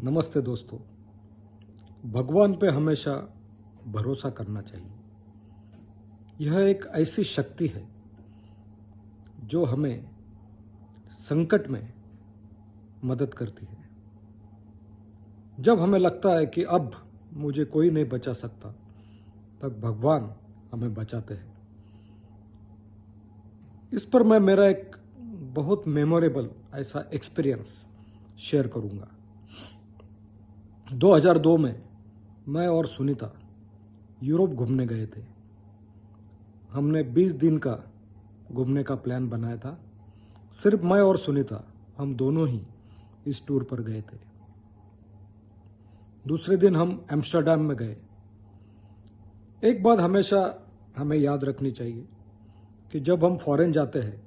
नमस्ते दोस्तों। भगवान पे हमेशा भरोसा करना चाहिए। यह एक ऐसी शक्ति है जो हमें संकट में मदद करती है। जब हमें लगता है कि अब मुझे कोई नहीं बचा सकता, तब भगवान हमें बचाते हैं। इस पर मैं मेरा एक बहुत मेमोरेबल ऐसा एक्सपीरियंस शेयर करूंगा। 2002 में मैं और सुनीता यूरोप घूमने गए थे। हमने 20 दिन का घूमने का प्लान बनाया था। सिर्फ मैं और सुनीता, हम दोनों ही इस टूर पर गए थे। दूसरे दिन हम एम्स्टर्डम में गए। एक बात हमेशा हमें याद रखनी चाहिए कि जब हम फॉरेन जाते हैं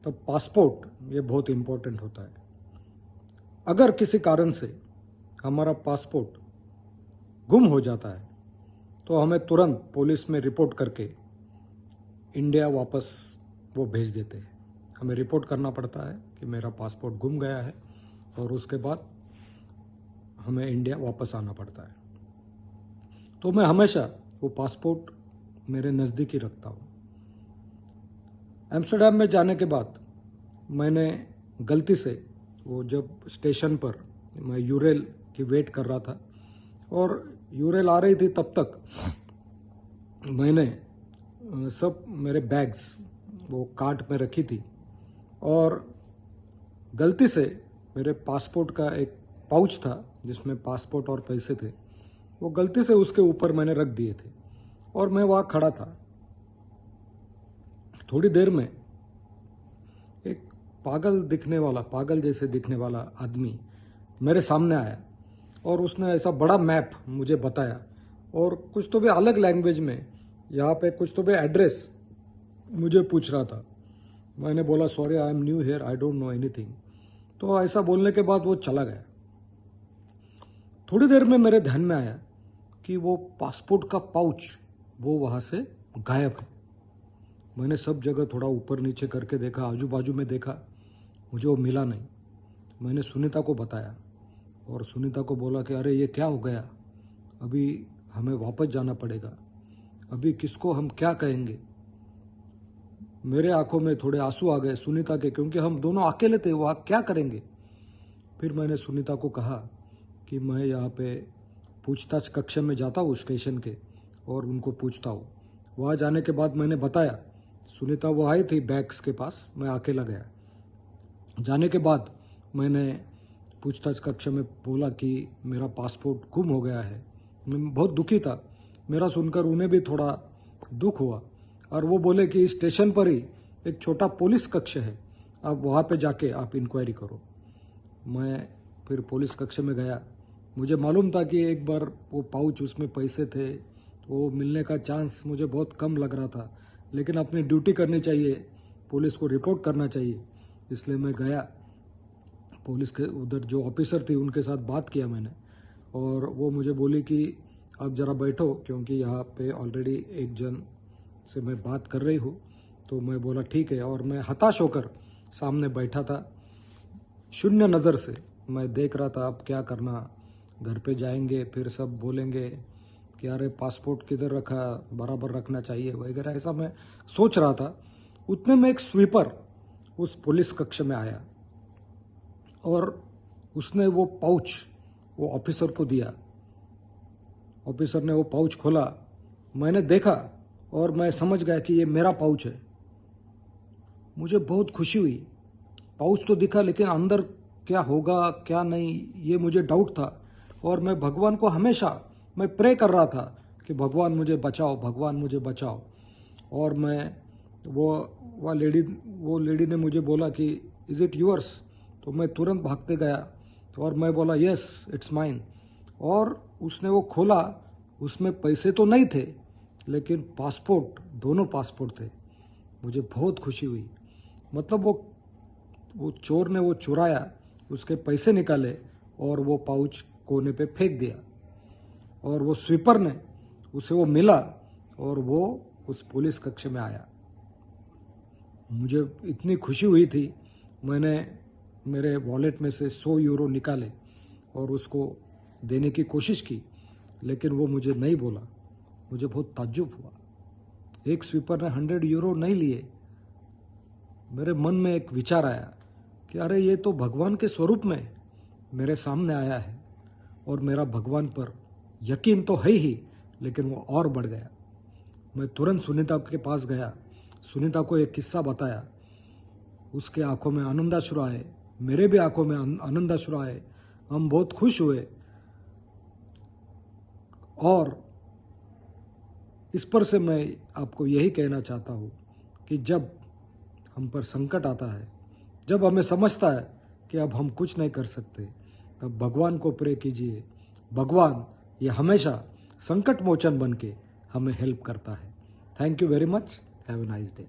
तब पासपोर्ट ये बहुत इम्पोर्टेंट होता है। अगर किसी कारण से हमारा पासपोर्ट गुम हो जाता है तो हमें तुरंत पुलिस में रिपोर्ट करके इंडिया वापस वो भेज देते हैं। हमें रिपोर्ट करना पड़ता है कि मेरा पासपोर्ट गुम गया है और उसके बाद हमें इंडिया वापस आना पड़ता है। तो मैं हमेशा वो पासपोर्ट मेरे नज़दीक ही रखता हूँ। एम्स्टर्डम में जाने के बाद मैंने गलती से वो जब स्टेशन पर मैं यूरेल की वेट कर रहा था और यूरेल आ रही थी, तब तक मैंने सब मेरे बैग्स वो कार्ट में रखी थी और गलती से मेरे पासपोर्ट का एक पाउच था जिसमें पासपोर्ट और पैसे थे, वो गलती से उसके ऊपर मैंने रख दिए थे और मैं वहाँ खड़ा था। थोड़ी देर में एक पागल जैसे दिखने वाला आदमी मेरे सामने आया और उसने ऐसा बड़ा मैप मुझे बताया और कुछ तो भी अलग लैंग्वेज में, यहाँ पे कुछ तो भी एड्रेस मुझे पूछ रहा था। मैंने बोला sorry, I am new here, I don't know anything. तो ऐसा बोलने के बाद वो चला गया। थोड़ी देर में मेरे ध्यान में आया कि वो पासपोर्ट का पाउच वो वहाँ से गायब है। मैंने सब जगह थोड़ा ऊपर नीचे करके देखा, आजू बाजू में देखा, मुझे वो मिला नहीं। मैंने सुनीता को बताया और सुनीता को बोला कि अरे ये क्या हो गया, अभी हमें वापस जाना पड़ेगा, अभी किसको हम क्या कहेंगे। मेरे आंखों में थोड़े आंसू आ गए सुनीता के, क्योंकि हम दोनों अकेले थे, वहाँ क्या करेंगे। फिर मैंने सुनीता को कहा कि मैं यहाँ पे पूछताछ कक्ष में जाता हूँ स्टेशन के और उनको पूछता हूँ। वहाँ जाने के बाद मैंने बताया, सुनीता वो आई थी बैग्स के पास, मैं अकेला गया। जाने के बाद मैंने पूछताछ कक्ष में बोला कि मेरा पासपोर्ट गुम हो गया है। मैं बहुत दुखी था। मेरा सुनकर उन्हें भी थोड़ा दुख हुआ और वो बोले कि स्टेशन पर ही एक छोटा पुलिस कक्ष है, आप वहाँ पे जाके आप इंक्वायरी करो। मैं फिर पुलिस कक्ष में गया। मुझे मालूम था कि एक बार वो पाउच, उसमें पैसे थे, वो मिलने का चांस मुझे बहुत कम लग रहा था, लेकिन अपनी ड्यूटी करनी चाहिए, पुलिस को रिपोर्ट करना चाहिए, इसलिए मैं गया। पुलिस के उधर जो ऑफिसर थी उनके साथ बात किया मैंने और वो मुझे बोली कि आप ज़रा बैठो, क्योंकि यहाँ पे ऑलरेडी एक जन से मैं बात कर रही हूँ। तो मैं बोला ठीक है और मैं हताश होकर सामने बैठा था। शून्य नज़र से मैं देख रहा था अब क्या करना। घर पे जाएंगे फिर सब बोलेंगे कि अरे पासपोर्ट किधर रखा, बराबर रखना चाहिए वगैरह, ऐसा मैं सोच रहा था। उतने में एक स्वीपर उस पुलिस कक्ष में आया और उसने वो पाउच वो ऑफिसर को दिया। ऑफिसर ने वो पाउच खोला, मैंने देखा और मैं समझ गया कि ये मेरा पाउच है। मुझे बहुत खुशी हुई। पाउच तो दिखा, लेकिन अंदर क्या होगा क्या नहीं, ये मुझे डाउट था। और मैं भगवान को हमेशा मैं प्रे कर रहा था कि भगवान मुझे बचाओ, भगवान मुझे बचाओ। और मैं वो लेडी ने मुझे बोला कि इज़ इट योर्स, तो मैं तुरंत भागते गया और मैं बोला यस इट्स माइन। और उसने वो खोला, उसमें पैसे तो नहीं थे लेकिन पासपोर्ट, दोनों पासपोर्ट थे। मुझे बहुत खुशी हुई। मतलब वो चोर ने वो चुराया, उसके पैसे निकाले और वो पाउच कोने पे फेंक दिया और वो स्वीपर ने उसे वो मिला और वो उस पुलिस कक्ष में आया। मुझे इतनी खुशी हुई थी, मैंने मेरे वॉलेट में से 100 यूरो निकाले और उसको देने की कोशिश की, लेकिन वो मुझे नहीं बोला। मुझे बहुत ताज्जुब हुआ। एक स्वीपर ने 100 यूरो नहीं लिए। मेरे मन में एक विचार आया कि अरे ये तो भगवान के स्वरूप में मेरे सामने आया है और मेरा भगवान पर यकीन तो है ही, लेकिन वो और बढ़ गया। मैं तुरंत सुनीता के पास गया, सुनीता को एक किस्सा बताया। उसके आंखों में आनंदाश्रु आए, मेरे भी आंखों में आनंदाश्रु आए। हम बहुत खुश हुए और इस पर से मैं आपको यही कहना चाहता हूँ कि जब हम पर संकट आता है, जब हमें समझता है कि अब हम कुछ नहीं कर सकते, तब भगवान को प्रे कीजिए। भगवान ये हमेशा संकट मोचन बन के हमें हेल्प करता है। Thank you very much. Have a nice day.